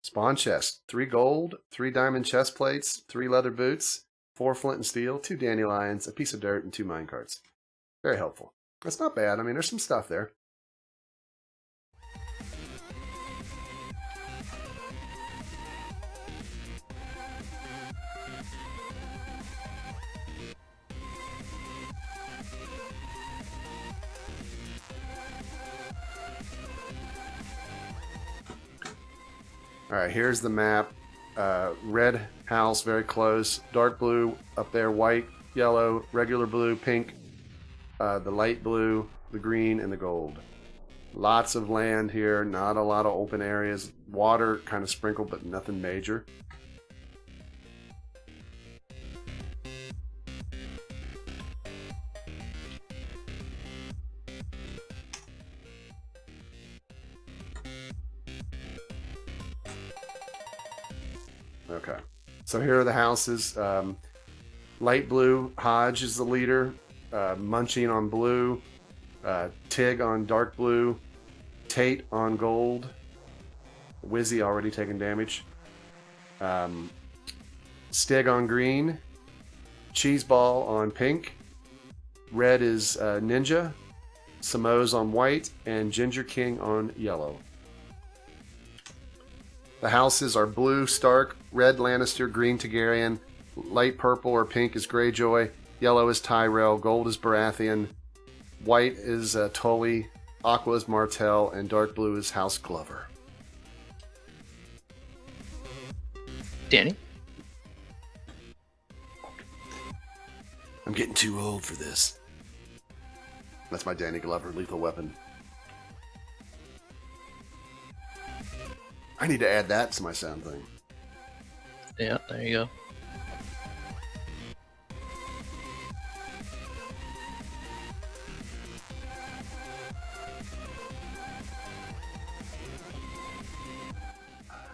Spawn chest. 3 gold, 3 diamond chest plates, 3 leather boots, 4 flint and steel, 2 dandelions, a piece of dirt, and 2 minecarts. Very helpful. That's not bad. I mean, there's some stuff there. Alright, here's the map. Red house, very close. Dark blue up there, white, yellow, regular blue, pink, the light blue, the green, and the gold. Lots of land here, not a lot of open areas. Water kind of sprinkled, but nothing major. Okay, so here are the houses. Light blue, Hodge is the leader. Munching on blue. Tig on dark blue. Tate on gold. Wizzy already taking damage. Stig on green. Cheeseball on pink. Red is Ninja. Samo's on white. And Ginger King on yellow. The houses are blue, Stark, red, Lannister, green, Targaryen, light purple or pink is Greyjoy, yellow is Tyrell, gold is Baratheon, white is Tully, aqua is Martell, and dark blue is House Glover. Danny? I'm getting too old for this. That's my Danny Glover lethal weapon. I need to add that to my sound thing. Yeah, there you go.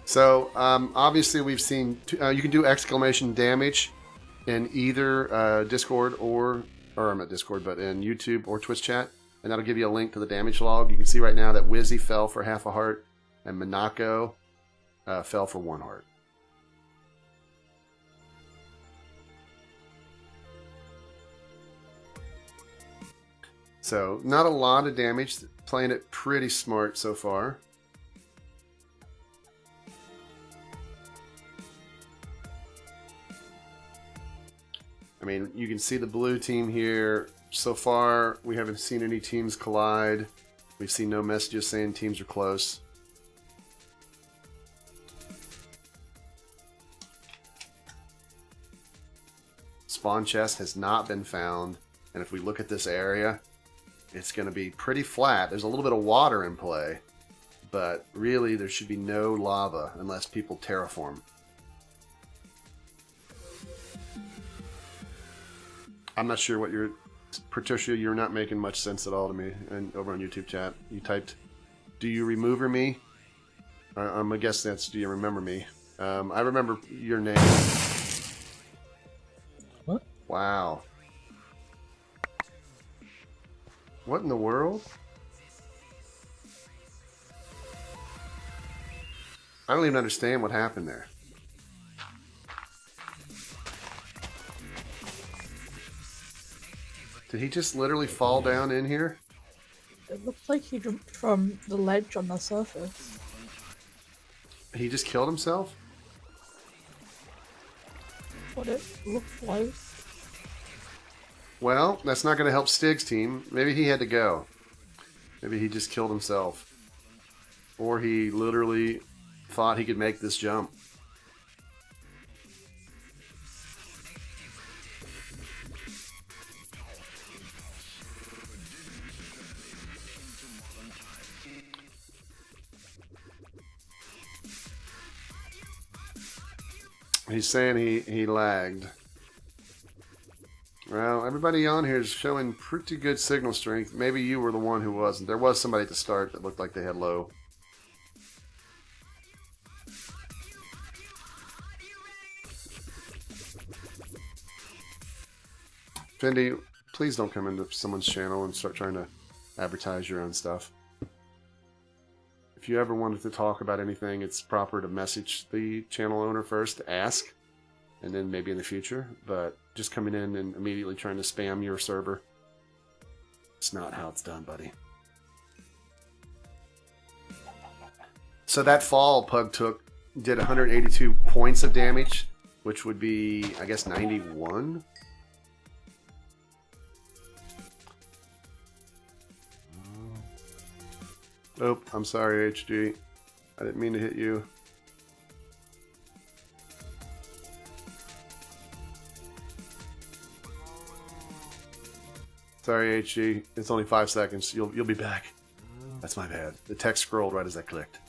So, obviously we've seen, you can do exclamation damage in either Discord or I'm at Discord, but in YouTube or Twitch chat, and that'll give you a link to the damage log. You can see right now that Wizzy fell for half a heart, and Minako fell for 1 heart. So, not a lot of damage. Playing it pretty smart so far. I mean, you can see the blue team here. So far, we haven't seen any teams collide. We've seen no messages saying teams are close. Spawn chest has not been found, and if we look at this area, it's going to be pretty flat. There's a little bit of water in play, but really there should be no lava unless people terraform. I'm not sure what you're... Patricia, you're not making much sense at all to me. And over on YouTube chat, you typed, "Do you remember me?" I'm gonna guess that's, "Do you remember me?" I remember your name. What? Wow. What in the world? I don't even understand what happened there. Did he just literally fall down in here? It looks like he jumped from the ledge on the surface. He just killed himself? What it looked like. Well, that's not going to help Stig's team. Maybe he had to go. Maybe he just killed himself. Or he literally thought he could make this jump. He's saying he lagged. Well, everybody on here is showing pretty good signal strength. Maybe you were the one who wasn't. There was somebody at the start that looked like they had low. Fendi, please don't come into someone's channel and start trying to advertise your own stuff. if you ever wanted to talk about anything, it's proper to message the channel owner first to ask, and then maybe in the future. But just coming in and immediately trying to spam your server, it's not how it's done, buddy. So that fall, Pug did 182 points of damage, which would be, I guess, 91. Oh, I'm sorry, HG. I didn't mean to hit you. Sorry, HG. It's only 5 seconds. You'll be back. That's my bad. The text scrolled right as I clicked.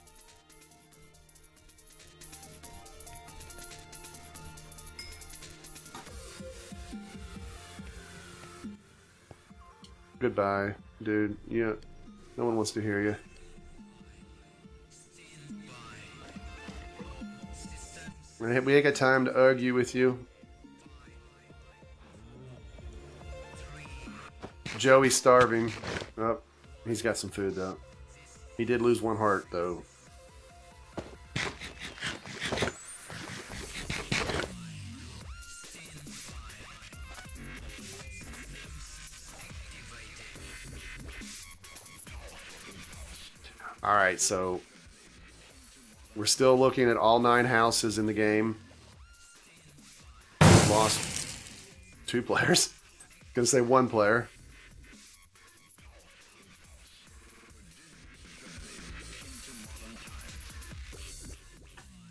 Goodbye, dude. Yeah, no one wants to hear you. We ain't got time to argue with you. Joey's starving. Oh, he's got some food though. He did lose 1 heart though. Alright, so we're still looking at all 9 houses in the game. We've lost 2 players. Gonna say 1 player.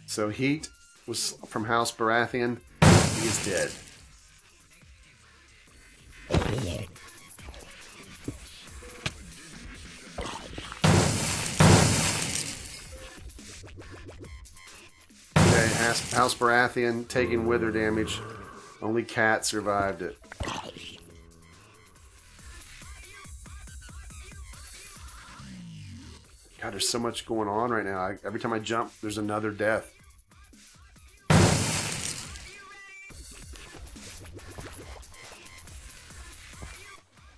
So Heat was from House Baratheon. He is dead. House Baratheon taking wither damage. Only Cat survived it. God, there's so much going on right now. Every time I jump, there's another death.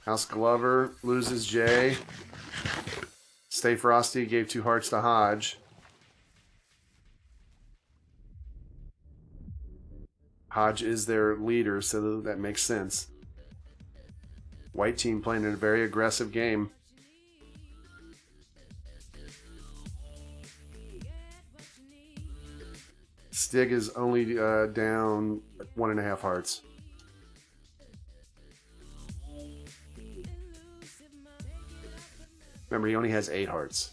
House Glover loses Jay. Stay Frosty gave 2 hearts to Hodge. Hodge is their leader, so that makes sense. White team playing in a very aggressive game. Stig is only down 1.5 hearts. Remember, he only has 8 hearts.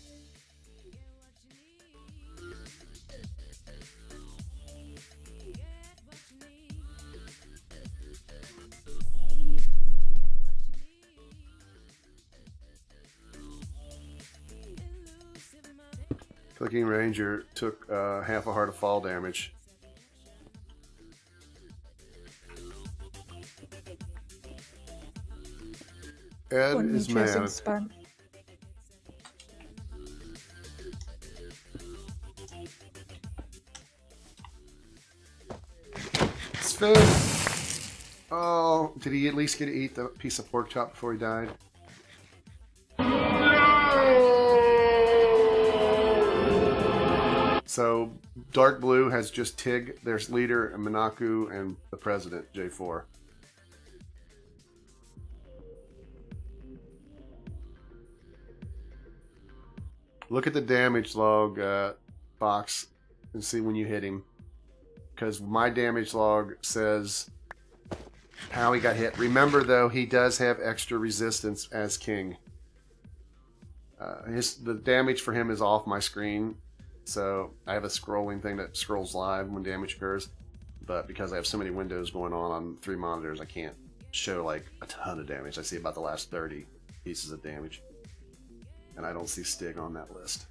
Clicking Ranger took half a heart of fall damage. Ed When is you chasing mad. spam. Sven! Oh, did he at least get to eat the piece of pork chop before he died? So, Dark Blue has just Tig, their leader, and Minaku, and the president, J4. Look at the damage log, Fox, and see when you hit him. Because my damage log says how he got hit. Remember, though, he does have extra resistance as king. The damage for him is off my screen. So I have a scrolling thing that scrolls live when damage occurs. But because I have so many windows going on 3 monitors, I can't show like a ton of damage. I see about the last 30 pieces of damage. And I don't see Stig on that list.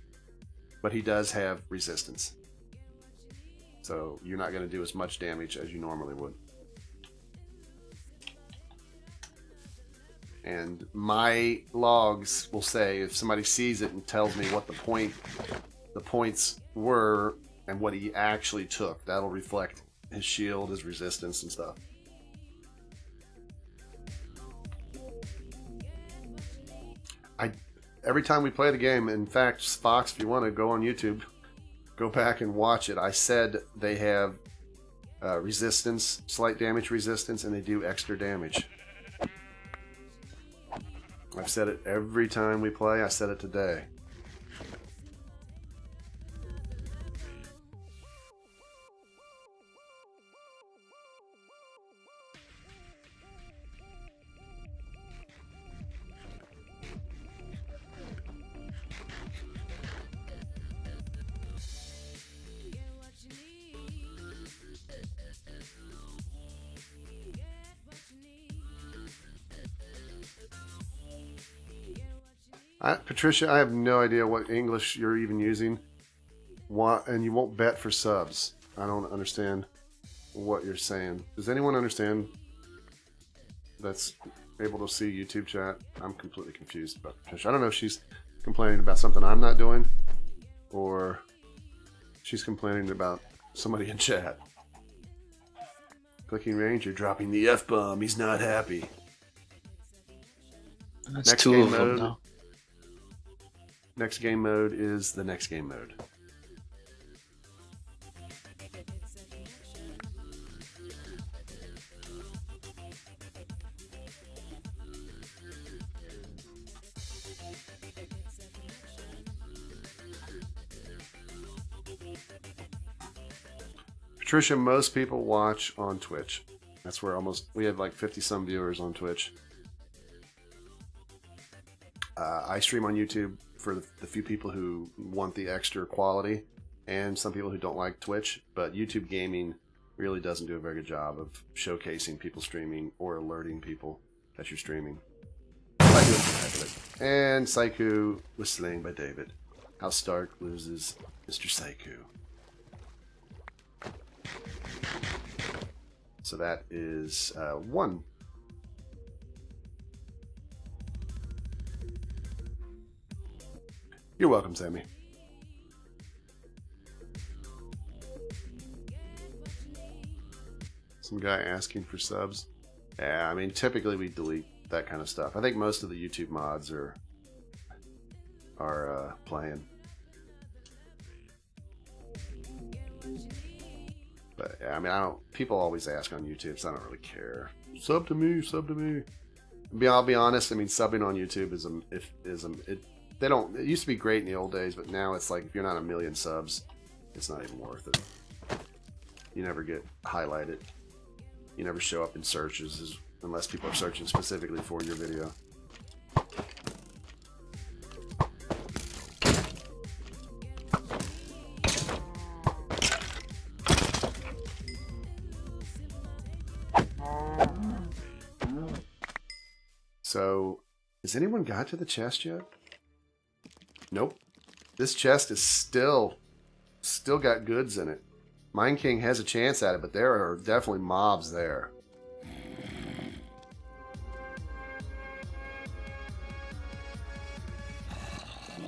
But he does have resistance. So you're not going to do as much damage as you normally would. And my logs will say, if somebody sees it and tells me what the points were and what he actually took, that'll reflect his shield, his resistance, and stuff. every time we play the game. In fact, Fox, if you want to go on YouTube, go back and watch it. I said they have resistance, slight damage resistance, and they do extra damage. I've said it every time we play. I said it today. Patricia, I have no idea what English you're even using. And you won't bet for subs. I don't understand what you're saying. Does anyone understand that's able to see YouTube chat? I'm completely confused about Patricia. I don't know if she's complaining about something I'm not doing, or she's complaining about somebody in chat. Clicking range, you're dropping the F-bomb. He's not happy. That's Next two game of them mode. now. Next game mode is the next game mode. Patricia, most people watch on Twitch. That's where we have like 50 some viewers on Twitch. I stream on YouTube for the few people who want the extra quality, and some people who don't like Twitch, but YouTube gaming really doesn't do a very good job of showcasing people streaming or alerting people that you're streaming. I do it. And Saiku was slain by David. House Stark loses Mr. Saiku. So that is 1. You're welcome, Sammy. Some guy asking for subs. Yeah, I mean, typically we delete that kind of stuff. I think most of the YouTube mods are playing. But yeah, I mean, people always ask on YouTube, so I don't really care. Sub to me, sub to me. I'll be honest. I mean, subbing on YouTube it used to be great in the old days, but now it's like if you're not a million subs, it's not even worth it. You never get highlighted. You never show up in searches unless people are searching specifically for your video. So, has anyone got to the chest yet? Nope. This chest is still got goods in it. Mine King has a chance at it, but there are definitely mobs there.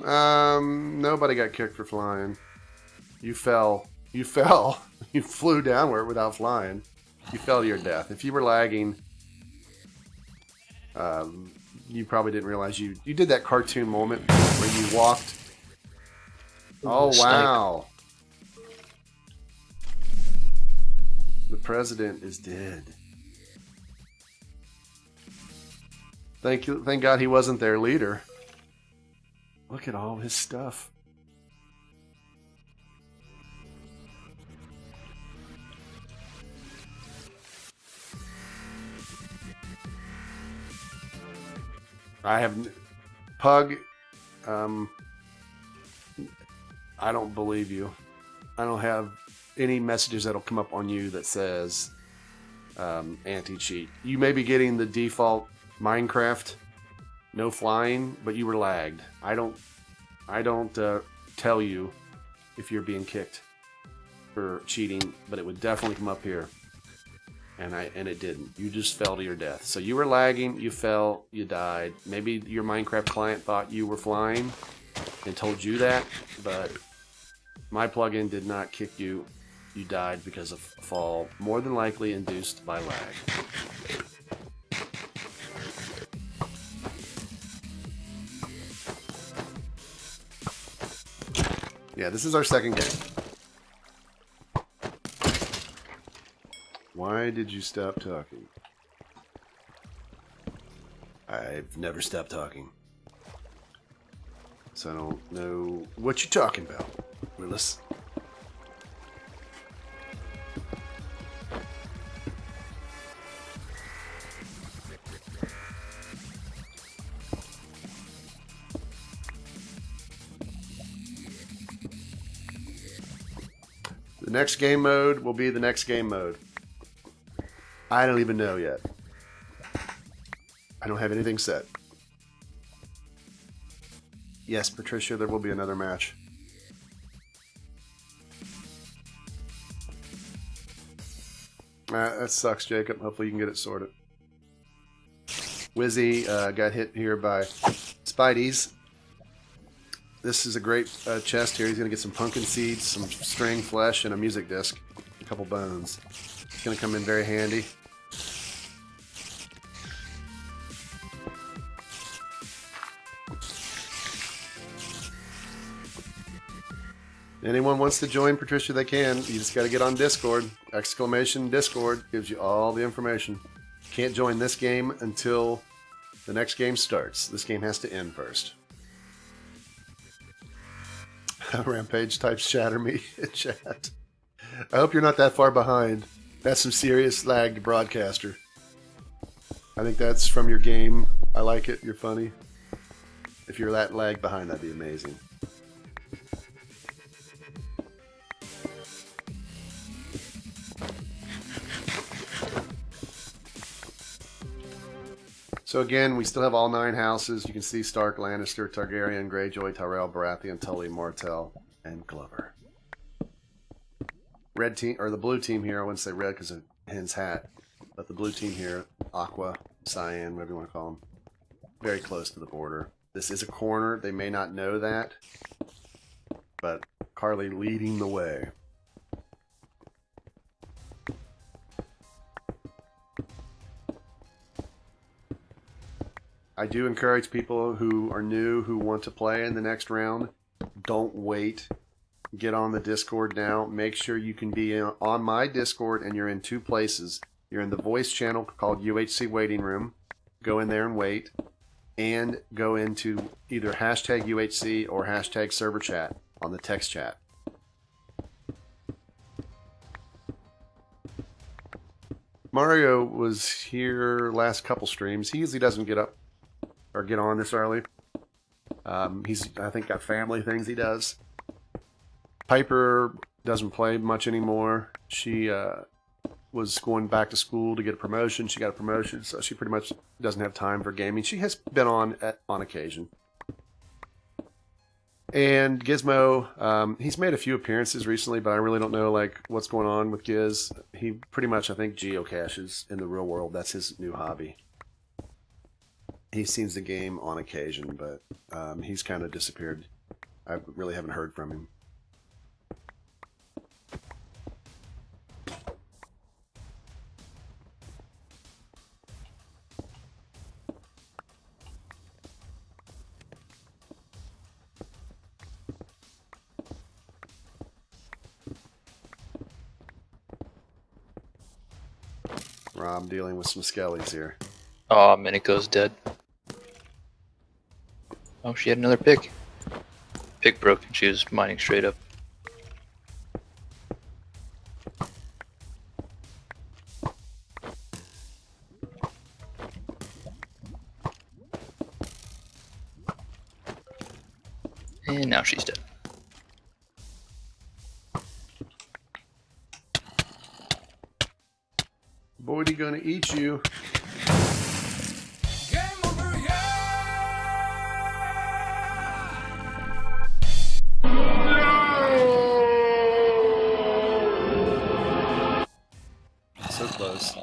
Nobody got kicked for flying. You fell. You fell. You flew downward without flying. You fell to your death. If you were lagging, you probably didn't realize you did that cartoon moment where you walked. Oh, wow. The president is dead. Thank God he wasn't their leader. Look at all his stuff. I have Pug. I don't believe you. I don't have any messages that'll come up on you that says anti-cheat. You may be getting the default Minecraft no flying, but you were lagged. I don't tell you if you're being kicked for cheating, but it would definitely come up here. And it didn't. You just fell to your death. So you were lagging, you fell, you died. Maybe your Minecraft client thought you were flying and told you that, but my plugin did not kick you. You died because of a fall, more than likely induced by lag. Yeah, this is our second game. Why did you stop talking? I've never stopped talking. So I don't know what you're talking about, Willis. The next game mode will be the next game mode. I don't even know yet. I don't have anything set. Yes, Patricia, there will be another match. That sucks, Jacob. Hopefully you can get it sorted. Wizzy got hit here by Spideys. This is a great chest here. He's going to get some pumpkin seeds, some string flesh, and a music disc. A couple bones. It's going to come in very handy. Anyone wants to join, Patricia, they can. You just got to get on Discord. Exclamation Discord gives you all the information. Can't join this game until the next game starts. This game has to end first. Rampage types shatter me in chat. I hope you're not that far behind. That's some serious lagged broadcaster. I think that's from your game. I like it. You're funny. If you're that lag behind, that'd be amazing. So again, we still have all 9 houses. You can see Stark, Lannister, Targaryen, Greyjoy, Tyrell, Baratheon, Tully, Martell, and Glover. Red team, or the blue team here, I wouldn't say red because of Hen's hat, but the blue team here, Aqua, Cyan, whatever you want to call them, very close to the border. This is a corner. They may not know that, but Carly leading the way. I do encourage people who are new, who want to play in the next round, don't wait. Get on the Discord now. Make sure you can be on my Discord, and you're in 2 places. You're in the voice channel called UHC Waiting Room. Go in there and wait. And go into either hashtag UHC or hashtag server chat on the text chat. Mario was here last couple streams. He usually doesn't get up or get on this early. He's, I think, got family things he does. Piper doesn't play much anymore. She was going back to school to get a promotion. She got a promotion, so she pretty much doesn't have time for gaming. She has been on occasion. And Gizmo, he's made a few appearances recently, but I really don't know like what's going on with Giz. He pretty much, I think, geocaches in the real world. That's his new hobby. He seems to game on occasion, but he's kind of disappeared. I really haven't heard from him. Rob dealing with some skellies here. Oh, Minico's dead. Oh, she had another pick. Pick broke and she was mining straight up. And now she's dead. Boydie gonna eat you. So close.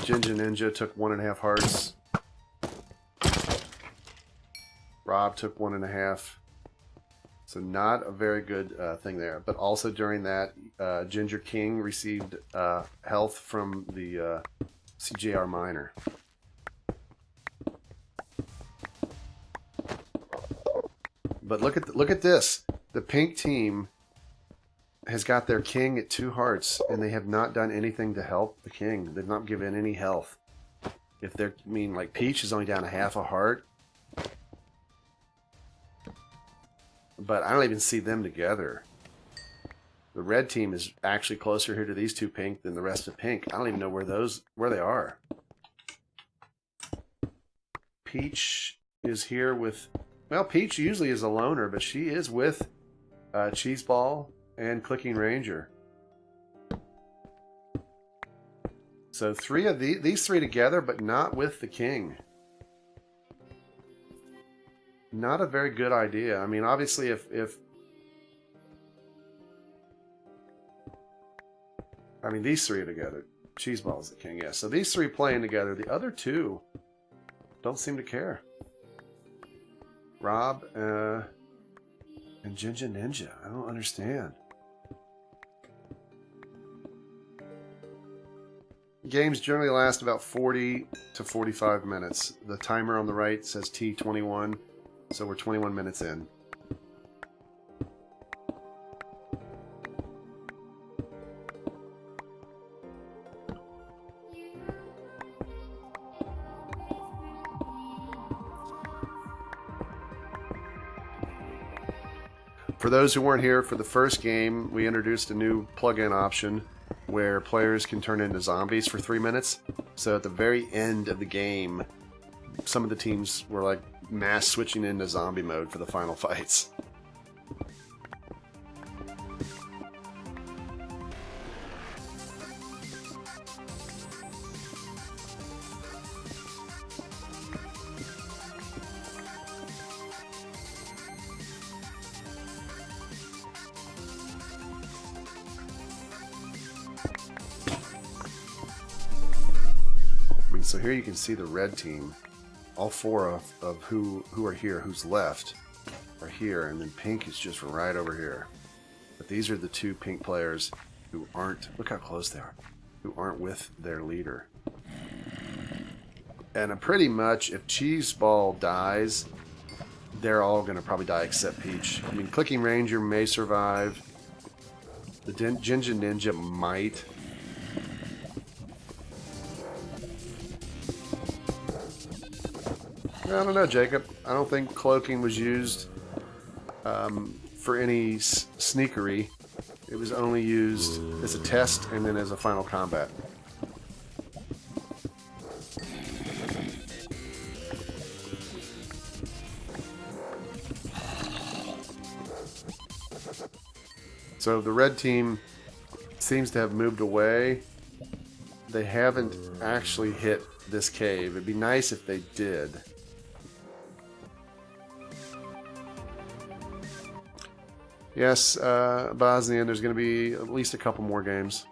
Ginger Ninja took 1.5 hearts. Rob took 1.5. So not a very good thing there. But also during that, Ginger King received health from the CJR Minor. But look at this. The pink team has got their king at 2 hearts, and they have not done anything to help the king. They've not given any health. If they're, I mean, like Peach is only down a half a heart. But I don't even see them together. The red team is actually closer here to these 2 pink than the rest of pink. I don't even know where they are. Peach is here with, well, Peach usually is a loner, but she is with Cheeseball and Clicking Ranger. So 3 of these 3 together, but not with the king. Not a very good idea. I mean, obviously, if I mean, these 3 are together. Cheeseball's the king, yes. So these 3 playing together. The other 2 don't seem to care. Rob and Ginger Ninja. I don't understand. Games generally last about 40 to 45 minutes. The timer on the right says T21, so we're 21 minutes in. For those who weren't here for the first game, we introduced a new plug-in option where players can turn into zombies for 3 minutes. So at the very end of the game, some of the teams were like mass switching into zombie mode for the final fights. So here you can see the red team. All 4 of who are here, who's left, are here, and then pink is just right over here. But these are the 2 pink players who aren't, look how close they are, who aren't with their leader. And pretty much, if Cheeseball dies, they're all going to probably die except Peach. I mean, Clicking Ranger may survive. The Ginger Ninja might. I don't know, Jacob. I don't think cloaking was used for any sneakery. It was only used as a test and then as a final combat. So the red team seems to have moved away. They haven't actually hit this cave. It'd be nice if they did. Yes, Bosnian, there's going to be at least a couple more games.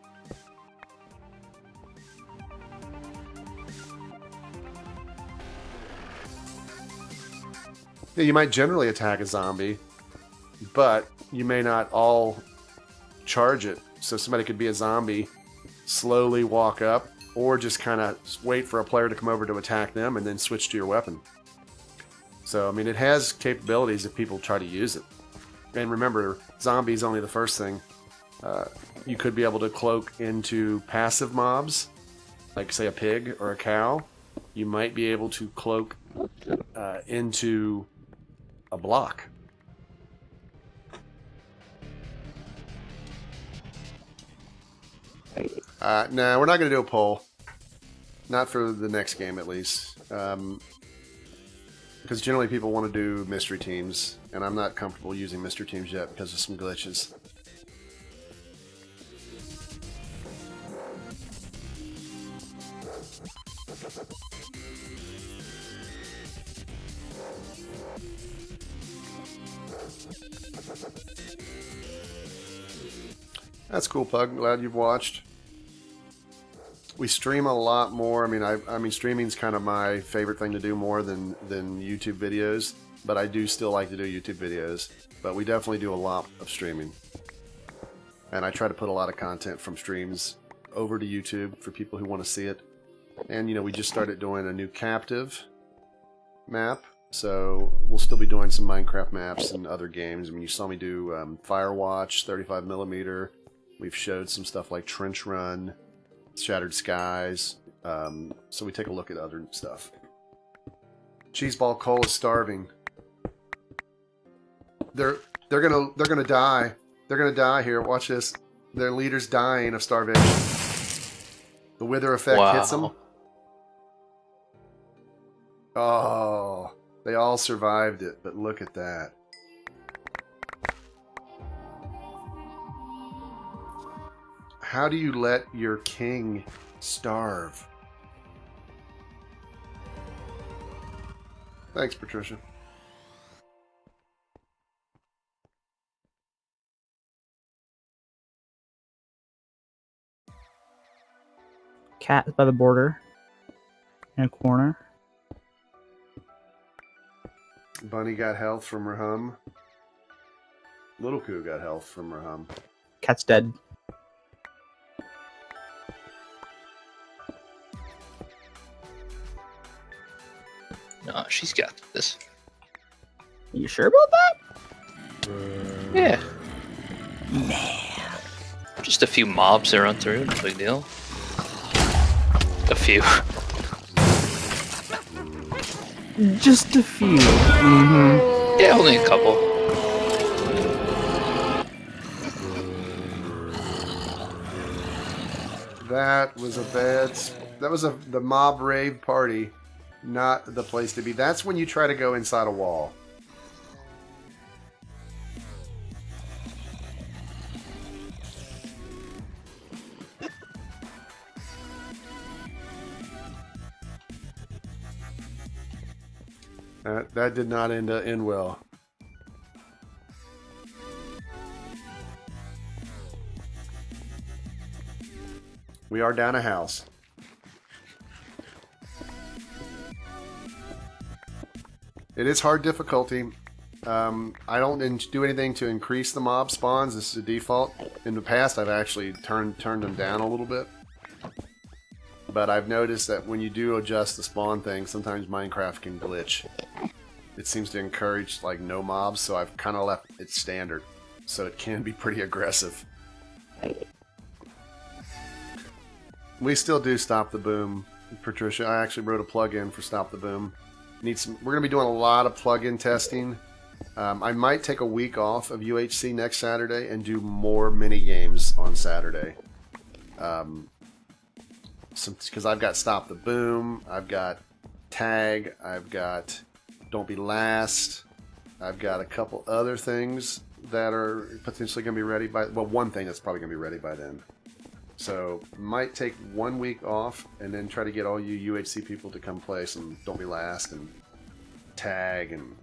Yeah, you might generally attack a zombie, but you may not all charge it. So somebody could be a zombie, slowly walk up, or just kind of wait for a player to come over to attack them and then switch to your weapon. So, I mean, it has capabilities if people try to use it. And remember, zombies only the first thing. You could be able to cloak into passive mobs, like say a pig or a cow. You might be able to cloak into a block. No, we're not going to do a poll. Not for the next game, at least. Because generally people want to do mystery teams, and I'm not comfortable using mystery teams yet because of some glitches. That's cool, Pug. Glad you've watched. We stream a lot more. I mean, streaming's kind of my favorite thing to do more than YouTube videos. but I do still like to do YouTube videos. But we definitely do a lot of streaming. And I try to put a lot of content from streams over to YouTube for people who want to see it. And, you know, we just started doing a new captive map. So we'll still be doing some Minecraft maps and other games. I mean, you saw me do Firewatch, 35mm. We've showed some stuff like Trench Run, Shattered Skies. So we take a look at other stuff. Cheeseball Cole is starving. They're gonna die. They're gonna die here. Watch this. Their leader's dying of starvation. The wither effect hits them. Oh, they all survived it, but look at that. How do you let your king starve? Thanks, Patricia. Cat is by the border. In a corner. Bunny got health from Rahum. Little Coo got health from Rahum. Cat's dead. No, she's got this. You sure about that? Yeah. Just a few mobs to run through, no big deal. A few. Just a few. Mm-hmm. Yeah, only a couple. That was a bad. That was the mob rave party, not the place to be. That's when you try to go inside a wall. That did not end well. We are down a house. It is hard difficulty. I don't do anything to increase the mob spawns. This is a default. In the past, I've actually turned them down a little bit. But I've noticed that when you do adjust the spawn thing, sometimes Minecraft can glitch. It seems to encourage like no mobs, so I've kind of left it standard. So it can be pretty aggressive. We still do Stop the Boom, Patricia. I actually wrote a plugin for Stop the Boom. We're going to be doing a lot of plugin testing. I might take a week off of UHC next Saturday and do more mini games on Saturday. Because I've got Stop the Boom, I've got Tag, I've got Don't Be Last, I've got a couple other things that are potentially going to be ready by... Well, one thing that's probably going to be ready by then. So, might take 1 week off and then try to get all you UHC people to come play some Don't Be Last and Tag and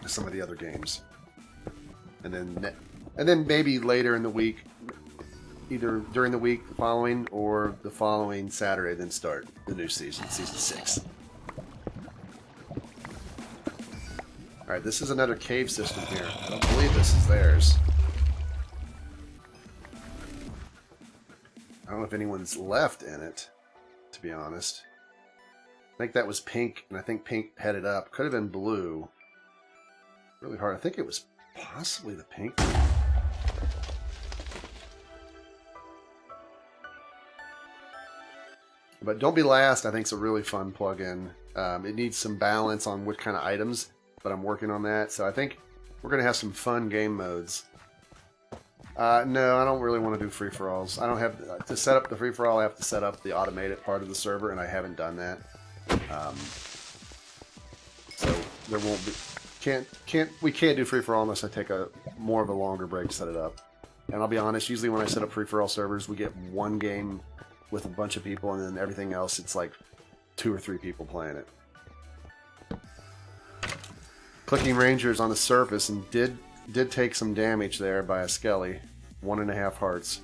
some of the other games. And then maybe later in the week, either during the week following or the following Saturday, then start the new season, Season 6. Alright, this is another cave system here. I don't believe this is theirs. I don't know if anyone's left in it, to be honest. I think that was pink, and I think pink headed up. Could have been blue. Really hard. I think it was possibly the pink. But Don't Be Last, I think, is a really fun plugin. It needs some balance on what kind of items, but I'm working on that. So I think we're going to have some fun game modes. No, I don't really want to do free-for-alls. I don't have... to set up the free-for-all, I have to set up the automated part of the server, and I haven't done that. So there won't be... We can't do free-for-all unless I take more of a longer break to set it up. And I'll be honest, usually when I set up free-for-all servers, we get one game with a bunch of people, and then everything else, it's like 2 or 3 people playing it. Clicking Rangers on the surface and did take some damage there by a Skelly. 1.5 hearts.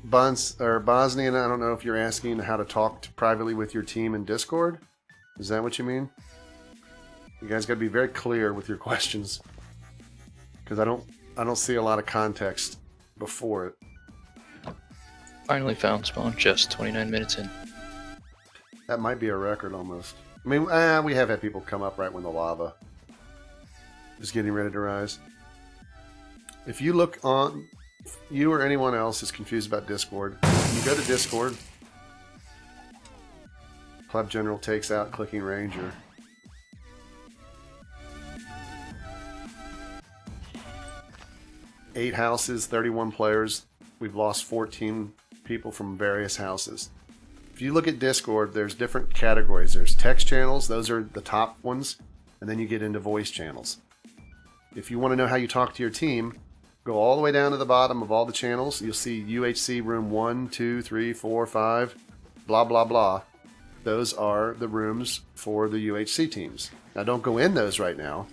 Bosnian, I don't know if you're asking how to talk privately with your team in Discord. Is that what you mean? You guys got to be very clear with your questions, because I don't see a lot of context before it. Finally found spawn just 29 minutes in. That might be a record almost. I mean, we have had people come up right when the lava is getting ready to rise. If you look on, you or anyone else is confused about Discord, you go to Discord. Club General takes out Clicking Ranger. Eight houses, 31 players. We've lost 14 people from various houses. If you look at Discord, there's different categories. There's text channels, those are the top ones, and then you get into voice channels. If you want to know how you talk to your team, go all the way down to the bottom of all the channels. You'll see UHC room 1, 2, 3, 4, 5, blah, blah, blah. Those are the rooms for the UHC teams. Now, don't go in those right now.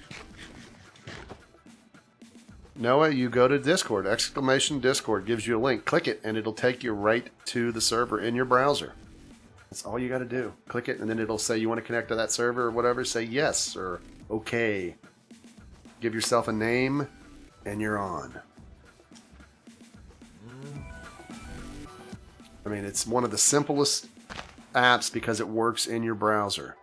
Noah, you go to Discord. Exclamation Discord gives you a link. Click it, and it'll take you right to the server in your browser. That's all you got to do. Click it, and then it'll say you want to connect to that server or whatever. Say yes or okay. Give yourself a name, and you're on. I mean, it's one of the simplest apps because it works in your browser.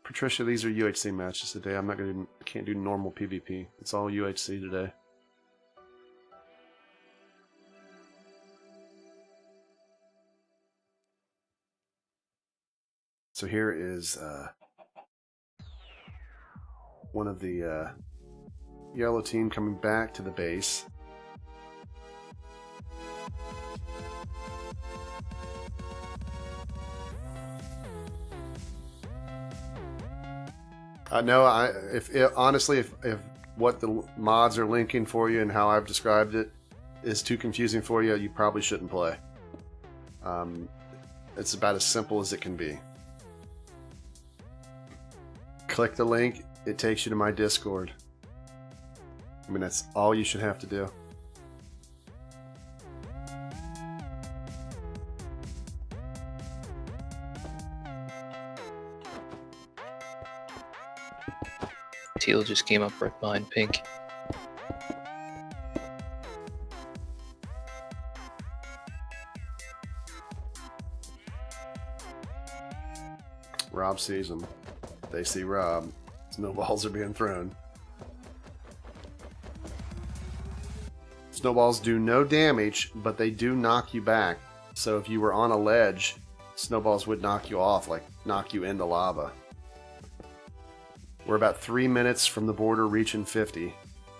Patricia, these are UHC matches today. I'm not going to. Can't do normal PvP. It's all UHC today. So here is one of the yellow team coming back to the base. No, honestly, if what the mods are linking for you and how I've described it is too confusing for you, you probably shouldn't play. It's about as simple as it can be. Click the link, it takes you to my Discord. I mean, that's all you should have to do. Teal just came up right behind Pink. Rob sees them. They see Rob. Snowballs are being thrown. Snowballs do no damage, but they do knock you back. So if you were on a ledge, snowballs would knock you off, like knock you into lava. We're about 3 minutes from the border reaching 50.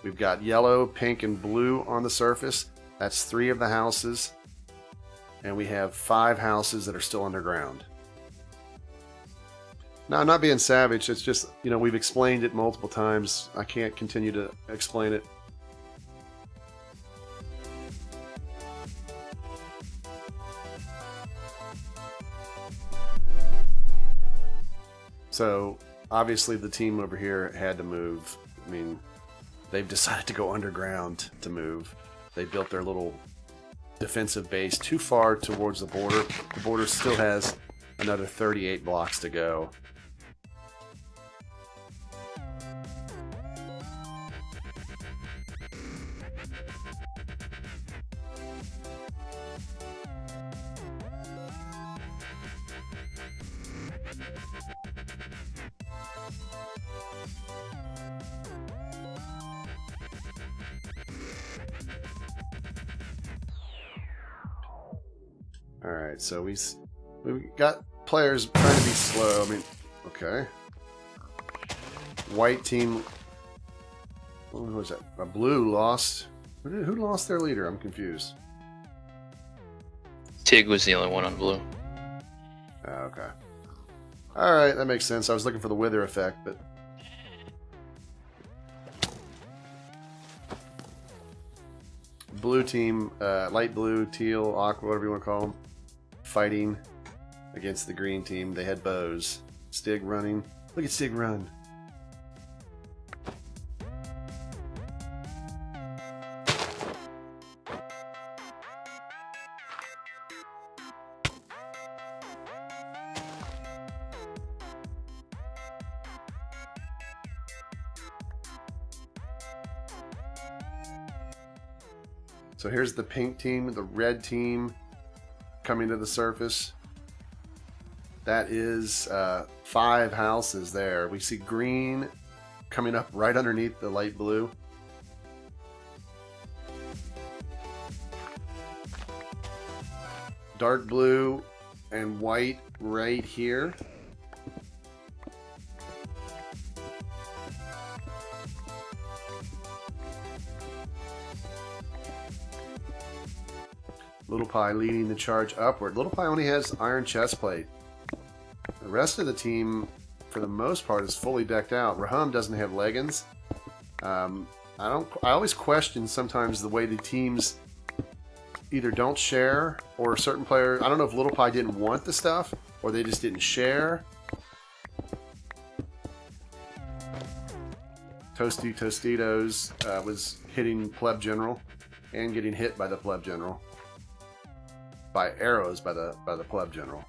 We've got yellow, pink, and blue on the surface. That's 3 of the houses. And we have 5 houses that are still underground. No, I'm not being savage. It's just, you know, we've explained it multiple times. I can't continue to explain it. So, obviously the team over here had to move. I mean, they've decided to go underground to move. They built their little defensive base too far towards the border. The border still has another 38 blocks to go. Alright, so we've got players trying to be slow. I mean, okay. White team... What was that? Blue lost... Who lost their leader? I'm confused. Tig was the only one on blue. Oh, okay. Alright, that makes sense. I was looking for the wither effect, but... Blue team, light blue, teal, aqua, whatever you want to call them, fighting against the green team. They had bows. Stig running. Look at Stig run. So here's the pink team, the red team coming to the surface. That is 5 houses there. We see green coming up right underneath the light blue. Dark blue and white right here. Little Pie leading the charge upward. Little Pie only has iron chest plate. The rest of the team, for the most part, is fully decked out. Raham doesn't have leggings. I always question sometimes the way the teams either don't share or certain players. I don't know if Little Pie didn't want the stuff or they just didn't share. Toasty Tostitos was hitting Pleb General and getting hit by the Pleb General. By arrows by the Pleb General.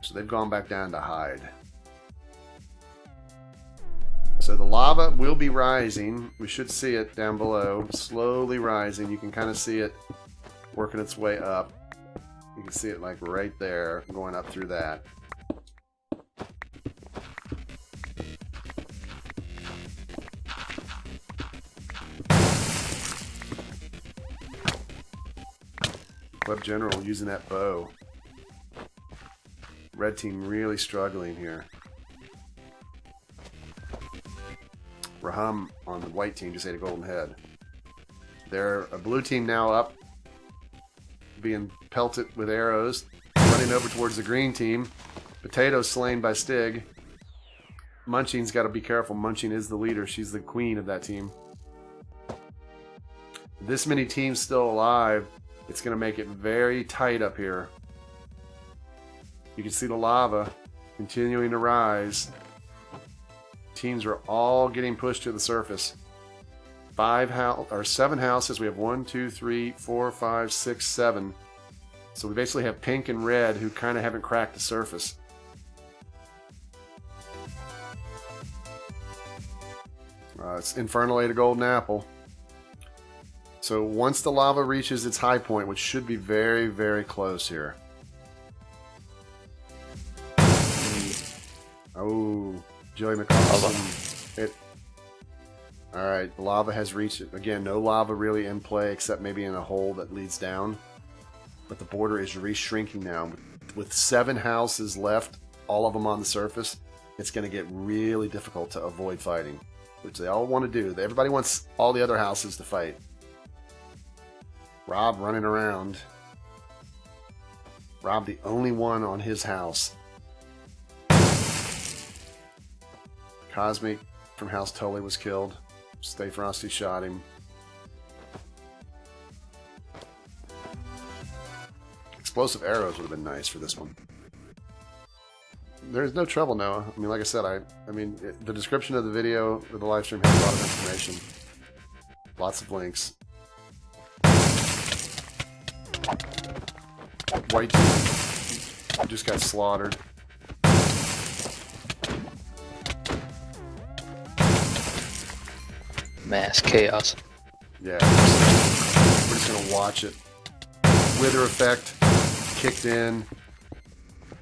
So they've gone back down to hide. So the lava will be rising. We should see it down below, slowly rising. You can kind of see it working its way up. You can see it like right there, going up through that. Pleb General using that bow. Red team really struggling here. Raham on the white team just ate a golden head. They're a blue team now up, being pelted with arrows, running over towards the green team. Potato slain by Stig. Munching's got to be careful. Munching is the leader. She's the queen of that team. This many teams still alive. It's going to make it very tight up here. You can see the lava continuing to rise. Teams are all getting pushed to the surface. 7 houses. We have 1, 2, 3, 4, 5, 6, 7. So we basically have pink and red who kind of haven't cracked the surface. It's Infernal ate a golden apple. So once the lava reaches its high point, which should be very, very close here. Oh, Joey McCarson. All right, the lava has reached it. Again, no lava really in play except maybe in a hole that leads down. But the border is re-shrinking now. With 7 houses left, all of them on the surface, it's going to get really difficult to avoid fighting, which they all want to do. Everybody wants all the other houses to fight. Rob running around. Rob the only one on his house. Cosmic from House Tully was killed. Stay Frosty shot him. Explosive arrows would have been nice for this one. There's no trouble, Noah. I mean, like I said, the description of the video or the live stream has a lot of information. Lots of links. White team just got slaughtered. Mass chaos. Yeah, we're just gonna watch it. Wither effect kicked in.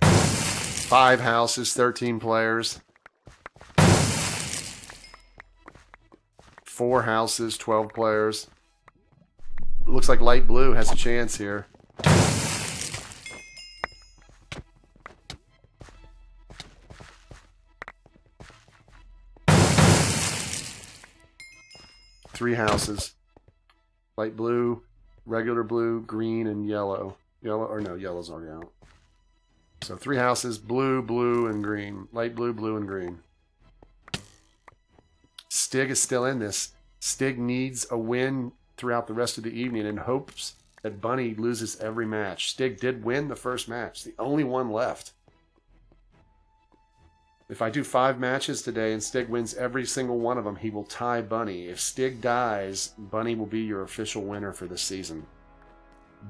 5 houses, 13 players. 4 houses, 12 players. It looks like light blue has a chance here. Three houses. Light blue, regular blue, green, and yellow. Yellow's already out. So 3 houses, blue, blue, and green. Light blue, blue, and green. Stig is still in this. Stig needs a win throughout the rest of the evening and hopes that Bunny loses every match. Stig did win the first match, the only one left. If I do 5 matches today and Stig wins every single one of them, he will tie Bunny. If Stig dies, Bunny will be your official winner for this season.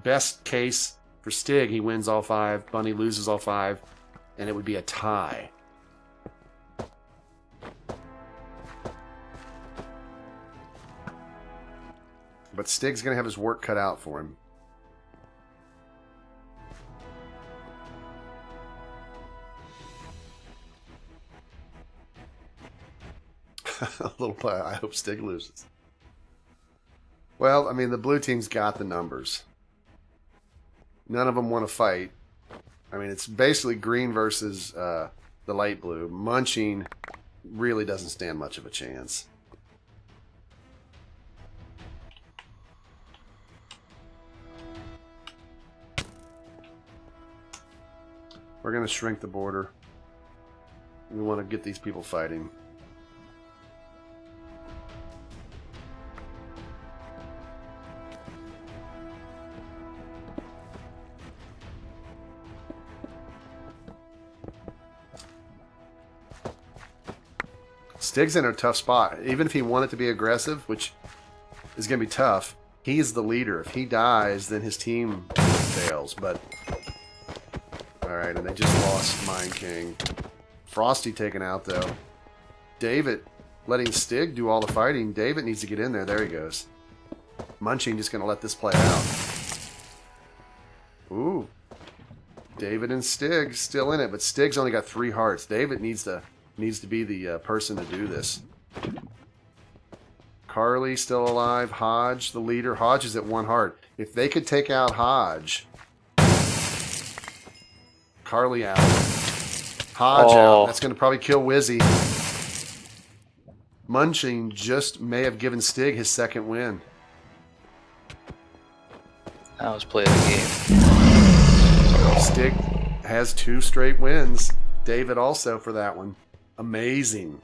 Best case for Stig, he wins all 5, Bunny loses all 5, and it would be a tie. but Stig's going to have his work cut out for him. A little bit. I hope Stig loses. Well, I mean, the blue team's got the numbers. None of them want to fight. I mean, it's basically green versus the light blue. Munching really doesn't stand much of a chance. We're going to shrink the border. We want to get these people fighting. Stig's in a tough spot. Even if he wanted to be aggressive, which is going to be tough, he's the leader. If he dies, then his team fails. But alright, and they just lost Mine King. Frosty taken out, though. David letting Stig do all the fighting. David needs to get in there. There he goes. Munching just going to let this play out. Ooh. David and Stig still in it, but Stig's only got 3 hearts. David needs to be the person to do this. Carly still alive. Hodge, the leader. Hodge is at 1 heart. If they could take out Hodge... Carly out. Hodge out. That's going to probably kill Wizzy. Munching just may have given Stig his 2nd win. That was play of the game. Stig has 2 straight wins. David also for that one. Amazing.